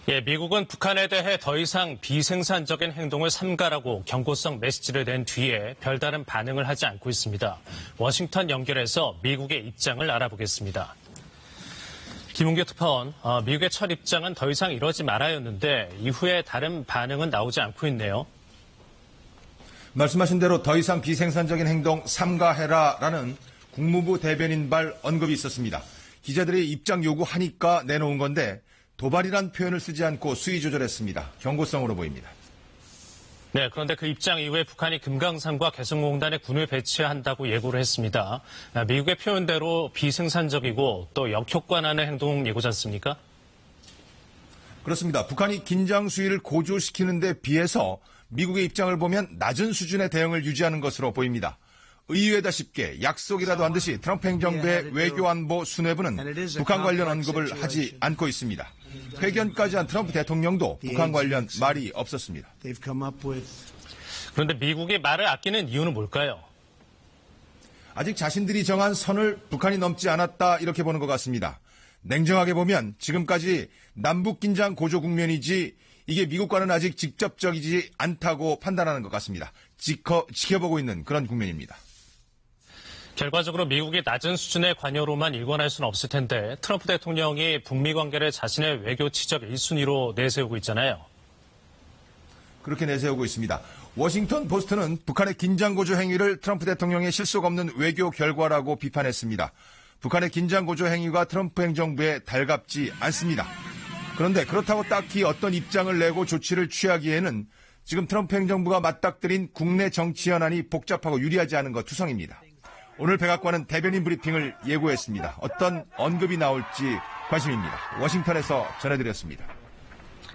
예, 미국은 북한에 대해 더 이상 비생산적인 행동을 삼가라고 경고성 메시지를 낸 뒤에 별다른 반응을 하지 않고 있습니다. 워싱턴 연결해서 미국의 입장을 알아보겠습니다. 김은교 특파원, 미국의 첫 입장은 더 이상 이러지 말아였는데 이후에 다른 반응은 나오지 않고 있네요. 말씀하신 대로 더 이상 비생산적인 행동 삼가해라라는 국무부 대변인발 언급이 있었습니다. 기자들이 입장 요구하니까 내놓은 건데 도발이란 표현을 쓰지 않고 수위 조절했습니다. 경고성으로 보입니다. 네, 그런데 그 입장 이후에 북한이 금강산과 개성공단에 군을 배치한다고 예고를 했습니다. 미국의 표현대로 비생산적이고 또 역효과나는 행동 예고지 않습니까? 그렇습니다. 북한이 긴장 수위를 고조시키는 데 비해서 미국의 입장을 보면 낮은 수준의 대응을 유지하는 것으로 보입니다. 의외다쉽게 약속이라도 한 듯이 트럼프 행정부의 외교안보 수뇌부는 북한 관련 언급을 하지 않고 있습니다. 회견까지 한 트럼프 대통령도 북한 관련 말이 없었습니다. 그런데 미국이 말을 아끼는 이유는 뭘까요? 아직 자신들이 정한 선을 북한이 넘지 않았다 이렇게 보는 것 같습니다. 냉정하게 보면 지금까지 남북 긴장 고조 국면이지 이게 미국과는 아직 직접적이지 않다고 판단하는 것 같습니다. 지켜보고 있는 그런 국면입니다. 결과적으로 미국이 낮은 수준의 관여로만 일관할 수는 없을 텐데 트럼프 대통령이 북미 관계를 자신의 외교 치적 1순위로 내세우고 있잖아요. 그렇게 내세우고 있습니다. 워싱턴 포스트는 북한의 긴장 고조 행위를 트럼프 대통령의 실속 없는 외교 결과라고 비판했습니다. 북한의 긴장 고조 행위가 트럼프 행정부에 달갑지 않습니다. 그런데 그렇다고 딱히 어떤 입장을 내고 조치를 취하기에는 지금 트럼프 행정부가 맞닥뜨린 국내 정치 현안이 복잡하고 유리하지 않은 것 투성입니다. 오늘 백악관은 대변인 브리핑을 예고했습니다. 어떤 언급이 나올지 관심입니다. 워싱턴에서 전해드렸습니다.